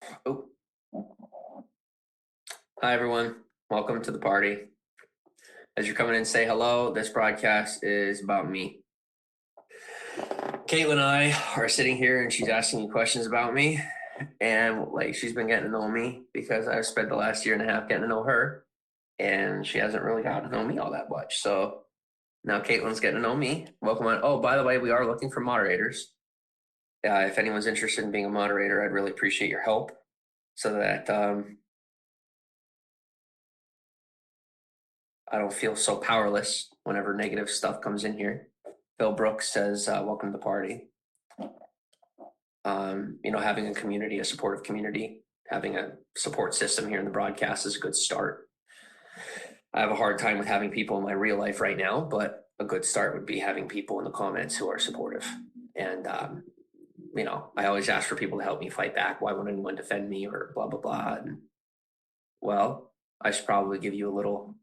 Oh, hi everyone. Welcome to the party. As you're coming in, say hello. This broadcast is about me. Caitlin and I are sitting here and she's asking me questions about me. And she's been getting to know me because I've spent the last year and a half getting to know her. And she hasn't really gotten to know me all that much. So now Caitlin's getting to know me. Welcome on. Oh, by the way, we are looking for moderators. If anyone's interested in being a moderator, I'd really appreciate your help so that I don't feel so powerless whenever negative stuff comes in here. Phil Brooks says, welcome to the party. Having a community, a supportive community, having a support system here in the broadcast is a good start. I have a hard time with having people in my real life right now, but a good start would be having people in the comments who are supportive. And, I always ask for people to help me fight back. Why wouldn't anyone defend me or blah, blah, blah. And, well, I should probably give you a little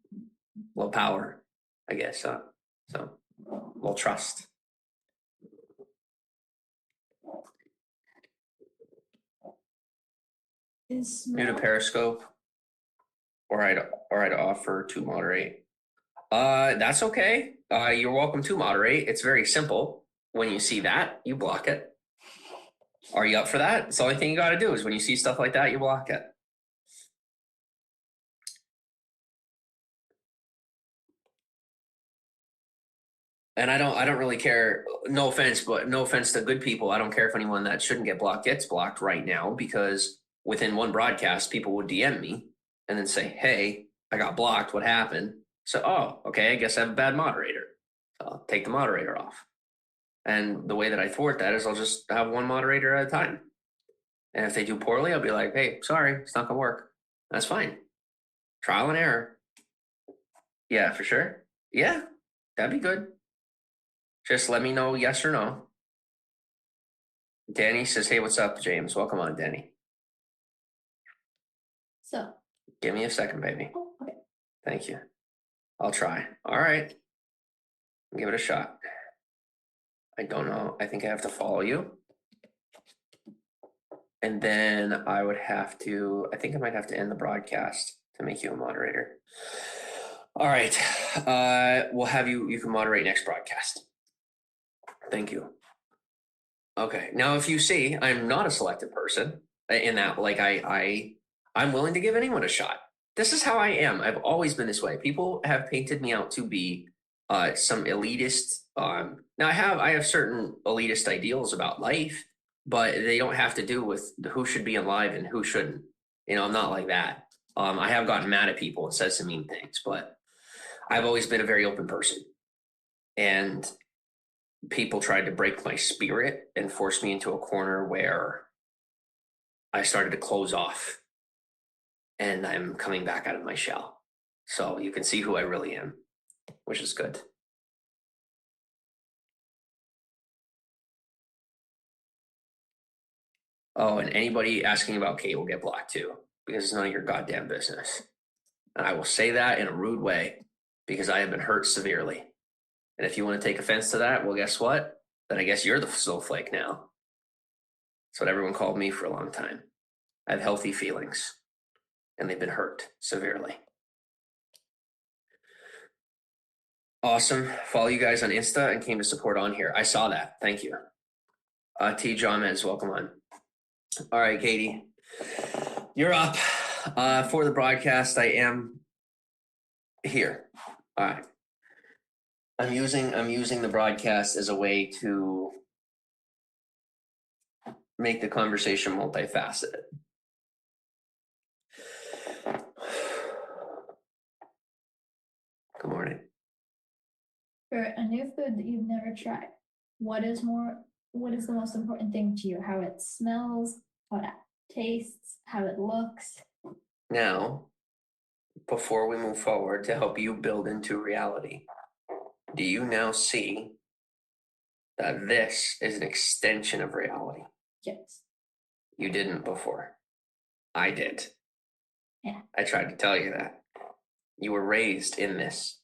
power, I guess. So, a little trust. New to Periscope, or I'd offer to moderate. That's okay. You're welcome to moderate. It's very simple. When you see that, you block it. Are you up for that? It's the only thing you got to do is when you see stuff like that, you block it. And I don't really care. No offense, but no offense to good people. I don't care if anyone that shouldn't get blocked gets blocked right now, because within one broadcast, people would DM me and then say, "Hey, I got blocked. What happened?" So, oh, okay, I guess I have a bad moderator. So I'll take the moderator off. And the way that I thwart that is I'll just have one moderator at a time. And if they do poorly, I'll be like, "Hey, sorry, it's not gonna work." That's fine. Trial and error. Yeah, for sure. Yeah, that'd be good. Just let me know yes or no. Danny says, "Hey, what's up, James? Welcome on, Danny." So, give me a second, baby. Oh, okay. Thank you. I'll try. All right. Give it a shot. I don't know. I think I have to follow you. And then I think I might have to end the broadcast to make you a moderator. All right. We'll have you can moderate next broadcast. Thank you. Okay. Now, if you see, I'm not a selective person in that, I'm willing to give anyone a shot. This is how I am. I've always been this way. People have painted me out to be some elitist. Now I have certain elitist ideals about life, but they don't have to do with who should be alive and who shouldn't. I'm not like that. I have gotten mad at people and said some mean things, but I've always been a very open person. And people tried to break my spirit and force me into a corner where I started to close off, and I'm coming back out of my shell. So you can see who I really am, which is good. Oh, and anybody asking about Kate will get blocked too, because it's none of your goddamn business. And I will say that in a rude way, because I have been hurt severely. And if you want to take offense to that, well, guess what? Then I guess you're the snowflake now. That's what everyone called me for a long time. I have healthy feelings, and they've been hurt severely. Awesome. Follow you guys on Insta and came to support on here. I saw that. Thank you. T. Jamez, welcome on. All right, Katie, you're up. For the broadcast, I am here. All right. I'm using the broadcast as a way to make the conversation multifaceted. Good morning. For a new food that you've never tried, what is the most important thing to you? How it smells, how it tastes, how it looks? Now, before we move forward to help you build into reality, do you now see that this is an extension of reality? Yes. You didn't before. I did. Yeah. I tried to tell you that. You were raised in this.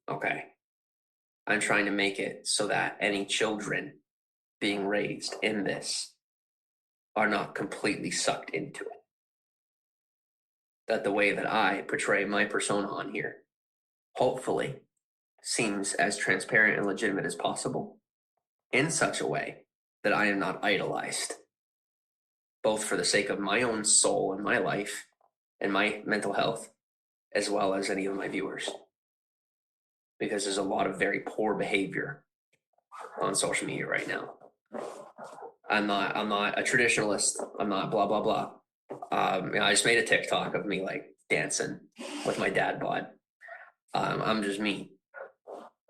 Okay. I'm trying to make it so that any children being raised in this are not completely sucked into it. That the way that I portray my persona on here, hopefully, seems as transparent and legitimate as possible in such a way that I am not idolized, both for the sake of my own soul and my life and my mental health, as well as any of my viewers. Because there's a lot of very poor behavior on social media right now. I'm not a traditionalist. I'm not blah, blah, blah. I just made a TikTok of me like dancing with my dad bod. I'm just me.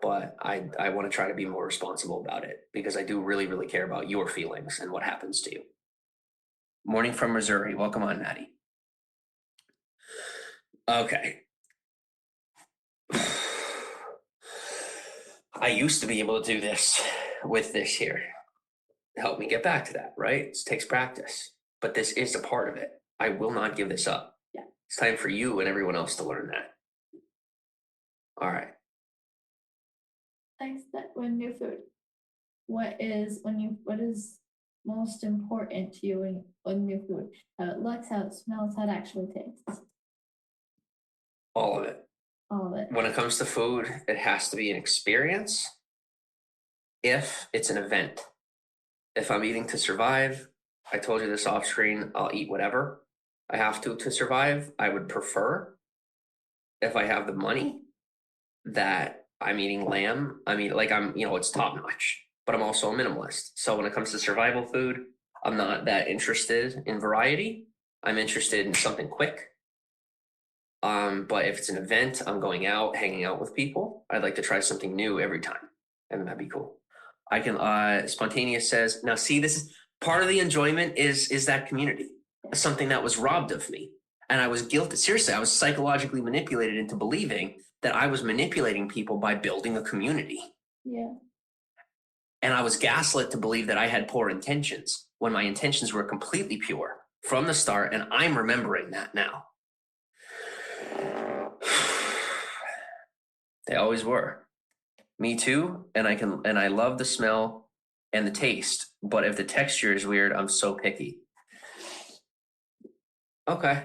But I want to try to be more responsible about it because I do really, really care about your feelings and what happens to you. Morning from Missouri. Welcome on, Maddie. Okay. I used to be able to do this with this here. Help me get back to that, right? It takes practice. But this is a part of it. I will not give this up. Yeah. It's time for you and everyone else to learn that. All right. Thanks. That when new food. What is most important to you when new food? How it looks, how it smells, how it actually tastes. All of it. All of it. When it comes to food, it has to be an experience. If it's an event. If I'm eating to survive, I told you this off screen, I'll eat whatever I have to survive. I would prefer, if I have the money, that I'm eating lamb. I mean, like it's top notch, but I'm also a minimalist. So when it comes to survival food, I'm not that interested in variety. I'm interested in something quick. But if it's an event, I'm going out, hanging out with people. I'd like to try something new every time, and that'd be cool. I can. Spontaneous says, now see, this is part of the enjoyment is that community, something that was robbed of me, and I was guilty. Seriously, I was psychologically manipulated into believing that I was manipulating people by building a community. Yeah. And I was gaslit to believe that I had poor intentions when my intentions were completely pure from the start, and I'm remembering that now. They always were. Me too, and I love the smell and the taste, but if the texture is weird, I'm so picky. Okay.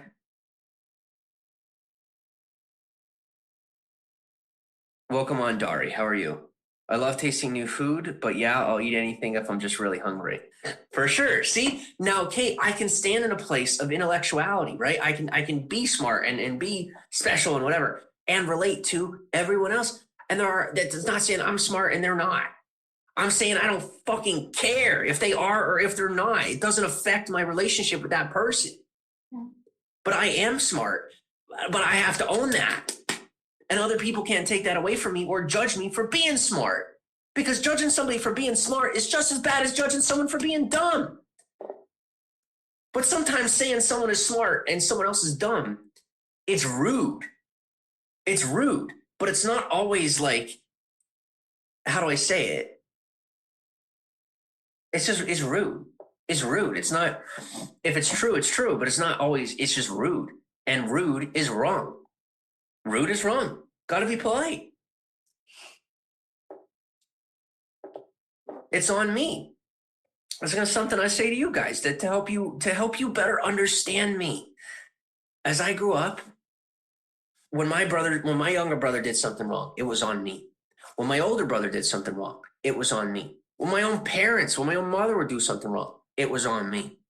Welcome on, Dari. How are you? I love tasting new food, but yeah, I'll eat anything if I'm just really hungry. For sure. See, now, Kate, I can stand in a place of intellectuality, right? I can be smart and be special and whatever, and relate to everyone else. And that does not saying I'm smart and they're not. I'm saying I don't fucking care if they are or if they're not. It doesn't affect my relationship with that person. Yeah. But I am smart, but I have to own that. And other people can't take that away from me or judge me for being smart. Because judging somebody for being smart is just as bad as judging someone for being dumb. But sometimes saying someone is smart and someone else is dumb, it's rude. It's rude. But it's not always like, how do I say it? It's rude. It's rude. It's not, if it's true, but it's not always, it's just rude. And rude is wrong. Rude is wrong. Gotta be polite. It's on me. It's something I say to you guys to help you better understand me. As I grew up, when my younger brother did something wrong, it was on me. When my older brother did something wrong, it was on me. When my own mother would do something wrong, it was on me.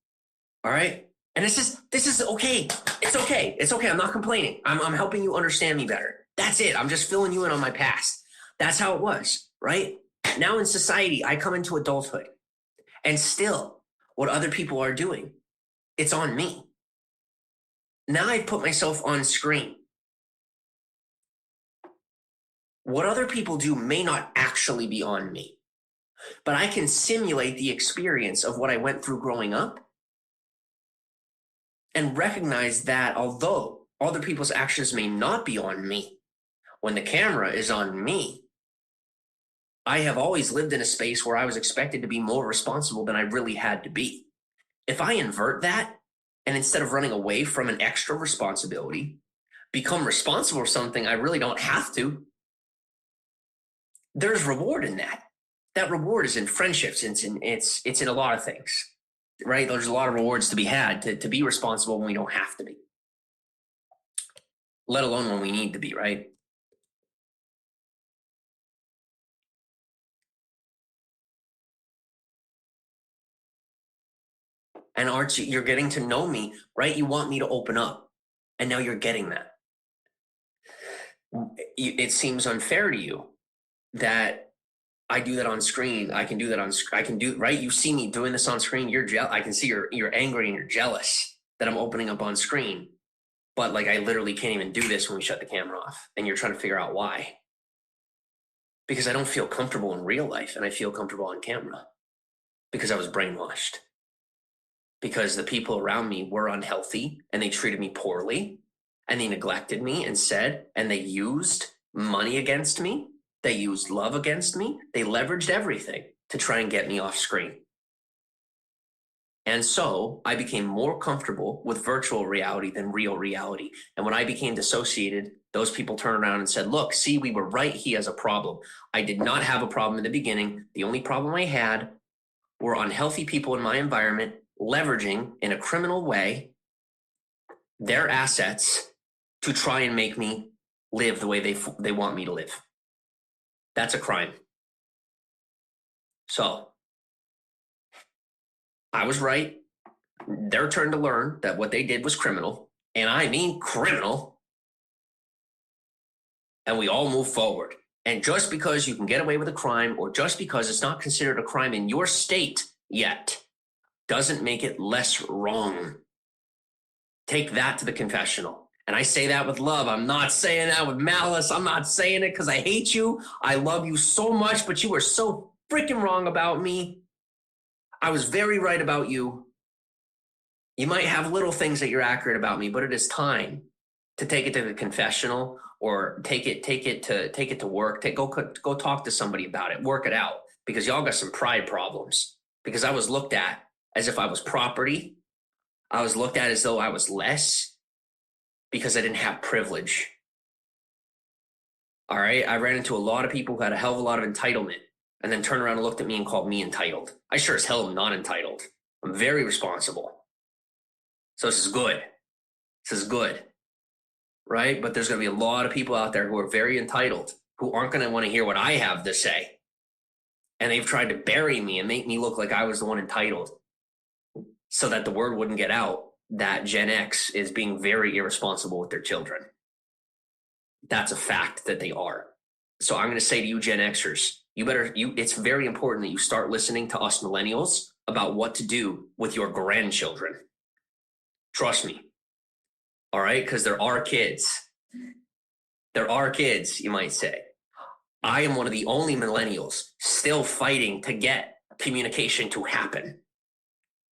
All right? And this is okay. It's okay. It's okay. I'm not complaining. I'm helping you understand me better. That's it. I'm just filling you in on my past. That's how it was, right? Now in society, I come into adulthood, and still what other people are doing, it's on me. Now I put myself on screen. What other people do may not actually be on me, but I can simulate the experience of what I went through growing up and recognize that although other people's actions may not be on me, when the camera is on me, I have always lived in a space where I was expected to be more responsible than I really had to be. If I invert that, and instead of running away from an extra responsibility, become responsible for something I really don't have to, there's reward in that. That reward is in friendships. It's in a lot of things. right? There's a lot of rewards to be had to be responsible when we don't have to be, let alone when we need to be, right? And Archie, you're getting to know me, right? You want me to open up, and now you're getting that. It seems unfair to you that I do that on screen. I can do that on. I can do right. You see me doing this on screen. I can see you're angry and you're jealous that I'm opening up on screen. But like I literally can't even do this when we shut the camera off, and you're trying to figure out why. Because I don't feel comfortable in real life, and I feel comfortable on camera because I was brainwashed. Because the people around me were unhealthy and they treated me poorly and they neglected me and they used money against me. They used love against me. They leveraged everything to try and get me off screen. And so I became more comfortable with virtual reality than real reality. And when I became dissociated, those people turned around and said, look, see, we were right. He has a problem. I did not have a problem in the beginning. The only problem I had were unhealthy people in my environment leveraging in a criminal way their assets to try and make me live the way they want me to live. That's a crime. So I was right. Their turn to learn that what they did was criminal, and I mean criminal, and we all move forward. And just because you can get away with a crime, or just because it's not considered a crime in your state yet, doesn't make it less wrong. Take that to the confessional. And I say that with love. I'm not saying that with malice. I'm not saying it because I hate you. I love you so much, but you were so freaking wrong about me. I was very right about you. You might have little things that you're accurate about me, but it is time to take it to the confessional, or take it to work. Go talk to somebody about it. Work it out, because y'all got some pride problems. Because I was looked at as if I was property. I was looked at as though I was less because I didn't have privilege. All right. I ran into a lot of people who had a hell of a lot of entitlement and then turned around and looked at me and called me entitled. I sure as hell am not entitled. I'm very responsible. So this is good. This is good. Right? But there's going to be a lot of people out there who are very entitled, who aren't going to want to hear what I have to say. And they've tried to bury me and make me look like I was the one entitled, so that the word wouldn't get out that Gen X is being very irresponsible with their children. That's a fact that they are. So I'm going to say to you, Gen Xers, it's very important that you start listening to us millennials about what to do with your grandchildren. Trust me. All right? Because there are kids. There are kids, you might say. I am one of the only millennials still fighting to get communication to happen,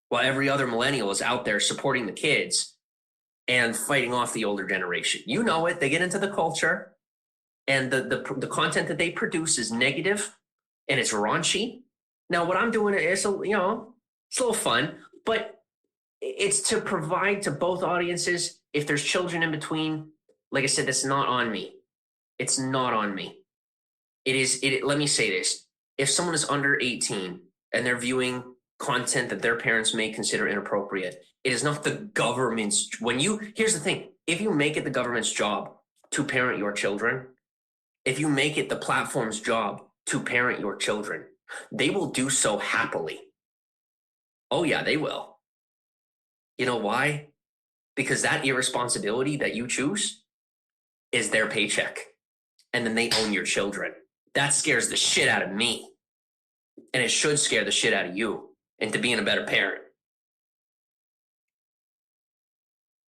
while every other millennial is out there supporting the kids and fighting off the older generation. You know it. They get into the culture, and the content that they produce is negative and it's raunchy. Now, what I'm doing is, it's a little fun, but it's to provide to both audiences. If there's children in between, like I said, that's not on me. It's not on me. Let me say this. If someone is under 18 and they're viewing content that their parents may consider inappropriate, it is not the government's. Here's the thing. If you make it the government's job to parent your children, if you make it the platform's job to parent your children, they will do so happily. Oh yeah, they will. You know why? Because that irresponsibility that you choose is their paycheck. And then they own your children. That scares the shit out of me. And it should scare the shit out of you into being a better parent.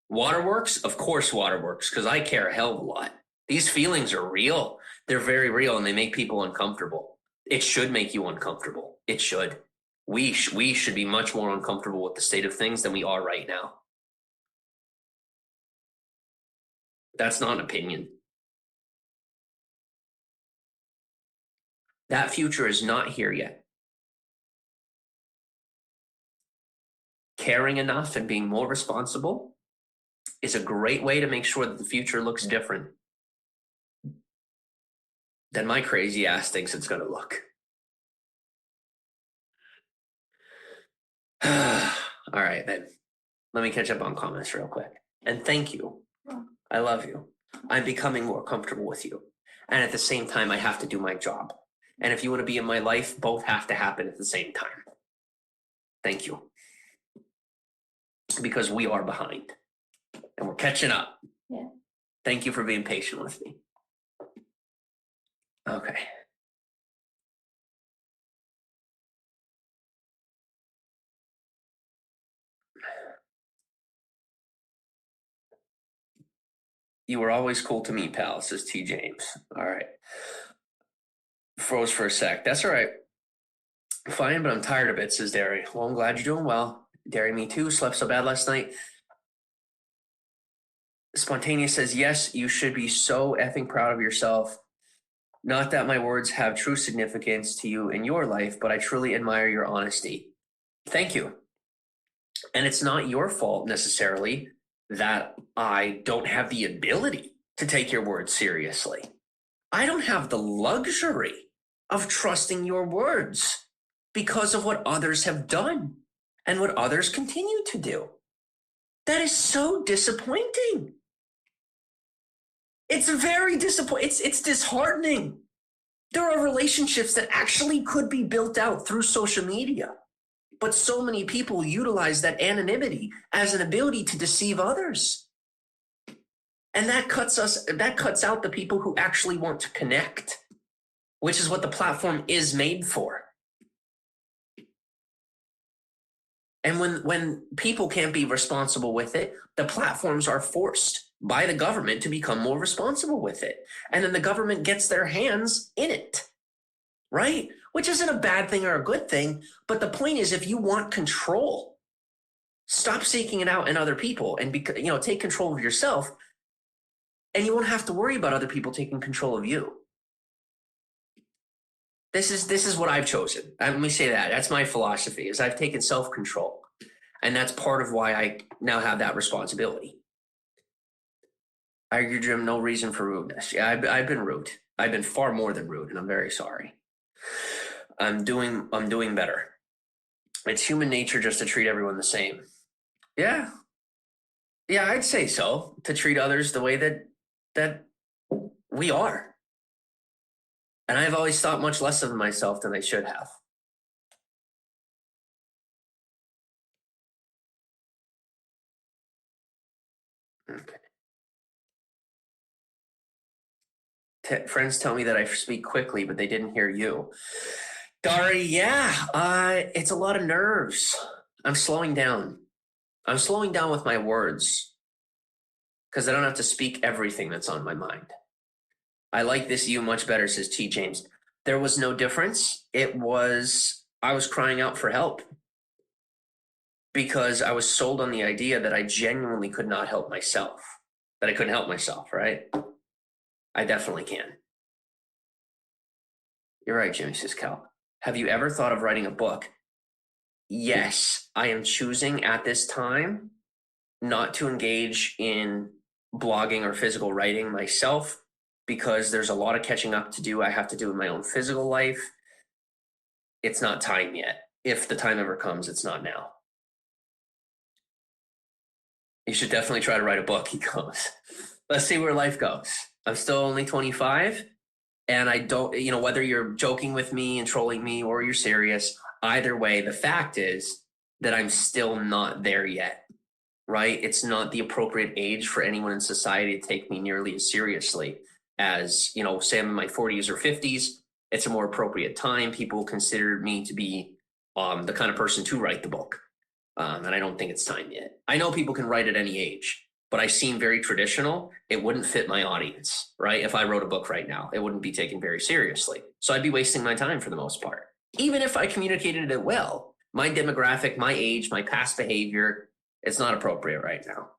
Waterworks? Of course waterworks, because I care a hell of a lot. These feelings are real. They're very real, and they make people uncomfortable. It should make you uncomfortable. It should. We should be much more uncomfortable with the state of things than we are right now. That's not an opinion. That future is not here yet. Caring enough and being more responsible is a great way to make sure that the future looks different than my crazy ass thinks it's going to look. All right, then. Let me catch up on comments real quick. And thank you. I love you. I'm becoming more comfortable with you. And at the same time, I have to do my job. And if you want to be in my life, both have to happen at the same time. Thank you. Because we are behind. And we're catching up. Yeah. Thank you for being patient with me. Okay. You were always cool to me, pal, says T. James. All right. Froze for a sec. That's all right. Fine, but I'm tired of it, says Derry. Well, I'm glad you're doing well. Derry, me too. Slept so bad last night. Spontaneous says, yes, you should be so effing proud of yourself. Not that my words have true significance to you in your life, but I truly admire your honesty. Thank you. And it's not your fault necessarily that I don't have the ability to take your words seriously. I don't have the luxury of trusting your words because of what others have done and what others continue to do. That is so disappointing. It's very disappointing. It's disheartening. There are relationships that actually could be built out through social media, but so many people utilize that anonymity as an ability to deceive others. And that cuts out the people who actually want to connect, which is what the platform is made for. And when people can't be responsible with it, the platforms are forced by the government to become more responsible with it. And then the government gets their hands in it, right? Which isn't a bad thing or a good thing. But the point is, if you want control, stop seeking it out in other people and take control of yourself. And you won't have to worry about other people taking control of you. This is what I've chosen. Let me say that. That's my philosophy, is I've taken self-control. And that's part of why I now have that responsibility. I agree, Jim, no reason for rudeness. Yeah, I've been rude. I've been far more than rude, and I'm very sorry. I'm doing better. It's human nature just to treat everyone the same. Yeah. Yeah, I'd say so. To treat others the way that we are. And I've always thought much less of myself than I should have. Okay. Friends tell me that I speak quickly, but they didn't hear you. Dari, yeah, it's a lot of nerves. I'm slowing down. I'm slowing down with my words because I don't have to speak everything that's on my mind. I like this you much better, says T. James. There was no difference. I was crying out for help because I was sold on the idea that I genuinely could not help myself, that I couldn't help myself, right? I definitely can. You're right, Jimmy, says Cal. Have you ever thought of writing a book? Yes, I am choosing at this time not to engage in blogging or physical writing myself because there's a lot of catching up to do. I have to do in my own physical life. It's not time yet. If the time ever comes, it's not now. You should definitely try to write a book, he goes. Let's see where life goes. I'm still only 25, and I don't, whether you're joking with me and trolling me or you're serious, either way, the fact is that I'm still not there yet, right? It's not the appropriate age for anyone in society to take me nearly as seriously as, say I'm in my 40s or 50s. It's a more appropriate time. People consider me to be the kind of person to write the book. And I don't think it's time yet. I know people can write at any age, but I seem very traditional. It wouldn't fit my audience, right? If I wrote a book right now, it wouldn't be taken very seriously. So I'd be wasting my time for the most part. Even if I communicated it well, my demographic, my age, my past behavior, it's not appropriate right now.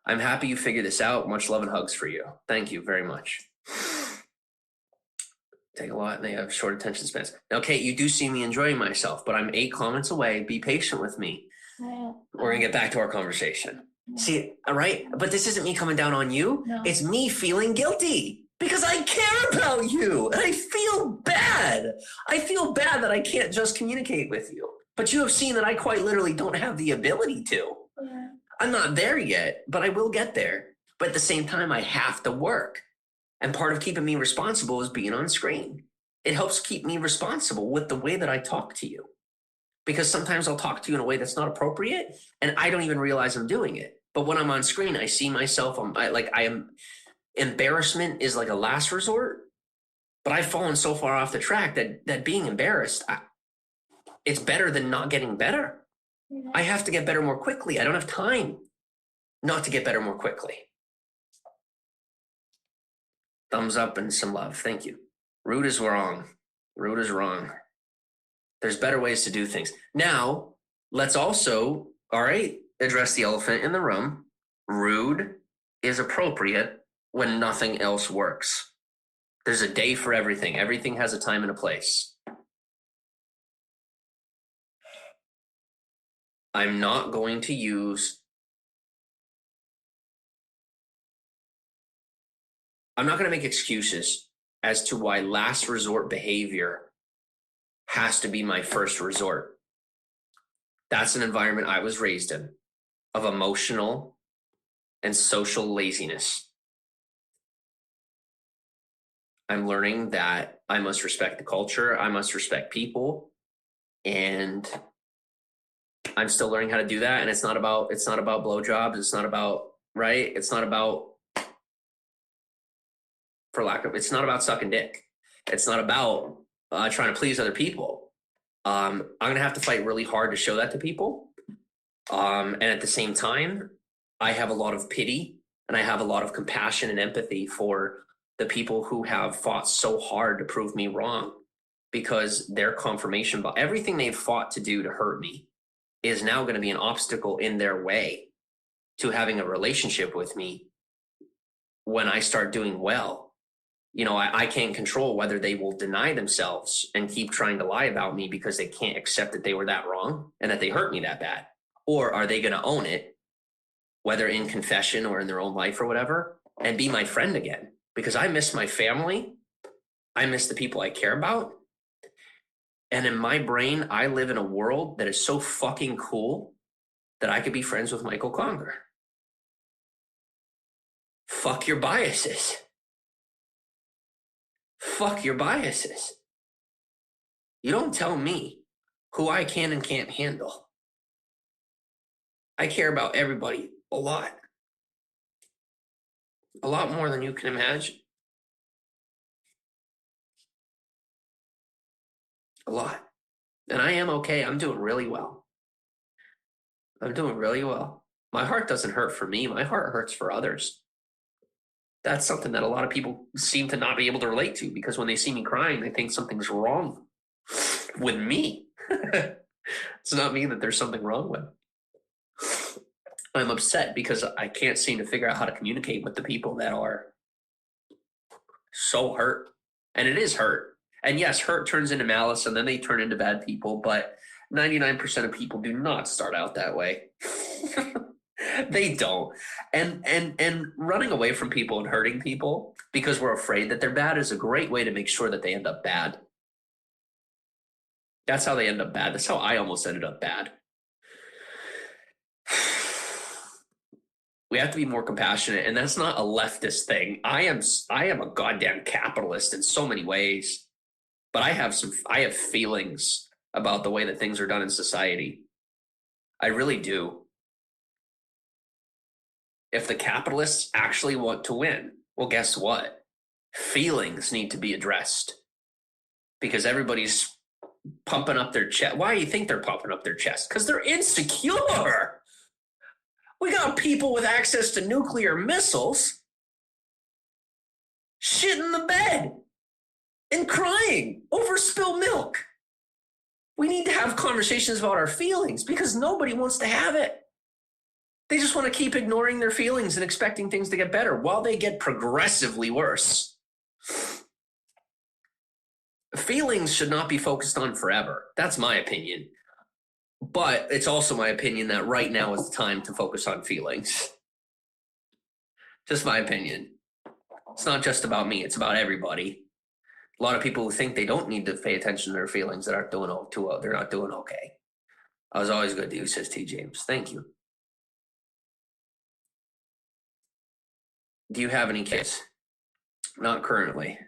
I'm happy you figured this out. Much love and hugs for you. Thank you very much. Take a lot and they have short attention spans. Now, Kate, you do see me enjoying myself, but I'm 8 comments away. Be patient with me. We're going to get back to our conversation. See, all right? But this isn't me coming down on you. No. It's me feeling guilty because I care about you and I feel bad. I feel bad that I can't just communicate with you. But you have seen that I quite literally don't have the ability to. Yeah. I'm not there yet, but I will get there. But at the same time, I have to work. And part of keeping me responsible is being on screen. It helps keep me responsible with the way that I talk to you. Because sometimes I'll talk to you in a way that's not appropriate, and I don't even realize I'm doing it. But when I'm on screen, I see myself. Embarrassment is like a last resort. But I've fallen so far off the track that being embarrassed, it's better than not getting better. Yeah. I have to get better more quickly. I don't have time not to get better more quickly. Thumbs up and some love. Thank you. Rude is wrong. Rude is wrong. There's better ways to do things. Now, let's also, all right, address the elephant in the room. Rude is appropriate when nothing else works. There's a day for everything. Everything has a time and a place. I'm not going to use... I'm not going to make excuses as to why last resort behavior has to be my first resort. That's an environment I was raised in, of emotional and social laziness. I'm learning that I must respect the culture, I must respect people, and I'm still learning how to do that. And it's not about blowjobs. It's not about, right? It's not about, it's not about sucking dick. It's not about trying to please other people. I'm going to have to fight really hard to show that to people. And at the same time, I have a lot of pity and I have a lot of compassion and empathy for the people who have fought so hard to prove me wrong, because their confirmation, but everything they've fought to do to hurt me is now going to be an obstacle in their way to having a relationship with me when I start doing well. You know, I can't control whether they will deny themselves and keep trying to lie about me because they can't accept that they were that wrong and that they hurt me that bad. Or are they going to own it, whether in confession or in their own life or whatever, and be my friend again? Because I miss my family. I miss the people I care about. And in my brain, I live in a world that is so fucking cool that I could be friends with Michael Conger. Fuck your biases. Fuck your biases. You don't tell me who I can and can't handle. I care about everybody a lot. A lot more than you can imagine. A lot. And I am okay. I'm doing really well. I'm doing really well. My heart doesn't hurt for me. My heart hurts for others. That's something that a lot of people seem to not be able to relate to, because when they see me crying, they think something's wrong with me. It's not me that there's something wrong with. I'm upset because I can't seem to figure out how to communicate with the people that are so hurt. And it is hurt. And yes, hurt turns into malice and then they turn into bad people, but 99% of people do not start out that way. They don't. And running away from people and hurting people because we're afraid that they're bad is a great way to make sure that they end up bad. That's how they end up bad. That's how I almost ended up bad. We have to be more compassionate, and that's not a leftist thing. I am a goddamn capitalist in so many ways, but I have feelings about the way that things are done in society. I really do. If the capitalists actually want to win, well, guess what? Feelings need to be addressed, because everybody's pumping up their chest. Why do you think they're pumping up their chest? Because they're insecure. We got people with access to nuclear missiles shitting in the bed and crying over spilled milk. We need to have conversations about our feelings because nobody wants to have it. They just want to keep ignoring their feelings and expecting things to get better while they get progressively worse. Feelings should not be focused on forever. That's my opinion. But it's also my opinion that right now is the time to focus on feelings. Just my opinion. It's not just about me. It's about everybody. A lot of people who think they don't need to pay attention to their feelings that aren't doing too well. They're not doing okay. I was always good to you, says T. James. Thank you. Do you have any kids? Not currently.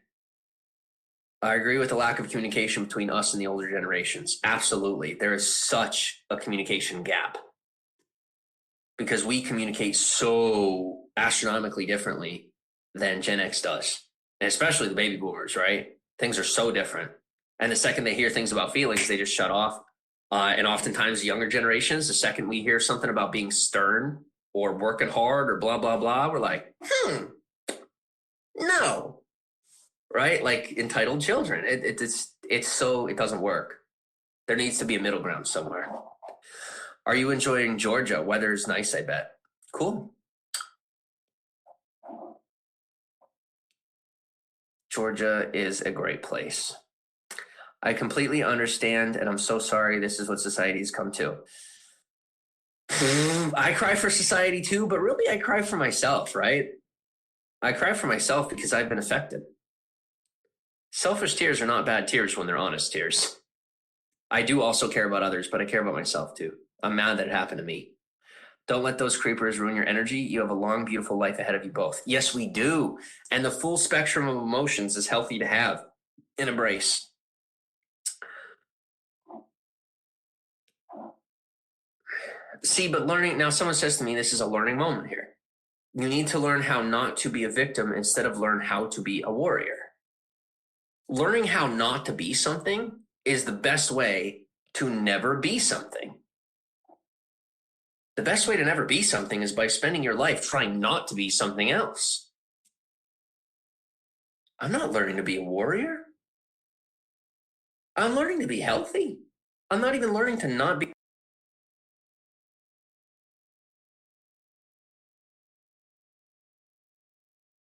I agree with the lack of communication between us and the older generations. Absolutely. There is such a communication gap because we communicate so astronomically differently than Gen X does, and especially the baby boomers, right? Things are so different. And the second they hear things about feelings, they just shut off. And oftentimes, younger generations, the second we hear something about being stern or working hard or blah, blah, blah, we're like, no, right? Like entitled children. It doesn't work. There needs to be a middle ground somewhere. Are you enjoying Georgia? Weather's nice, I bet. Cool. Georgia is a great place. I completely understand, and I'm so sorry this is what society's come to. I cry for society too, but really I cry for myself, right? I cry for myself because I've been affected. Selfish tears are not bad tears when they're honest tears. I do also care about others, but I care about myself too. I'm mad that it happened to me. Don't let those creepers ruin your energy. You have a long, beautiful life ahead of you both. Yes, we do. And the full spectrum of emotions is healthy to have and embrace. See, but learning, now someone says to me, this is a learning moment here. You need to learn how not to be a victim instead of learn how to be a warrior. Learning how not to be something is the best way to never be something. The best way to never be something is by spending your life trying not to be something else. I'm not learning to be a warrior. I'm learning to be healthy. I'm not even learning to not be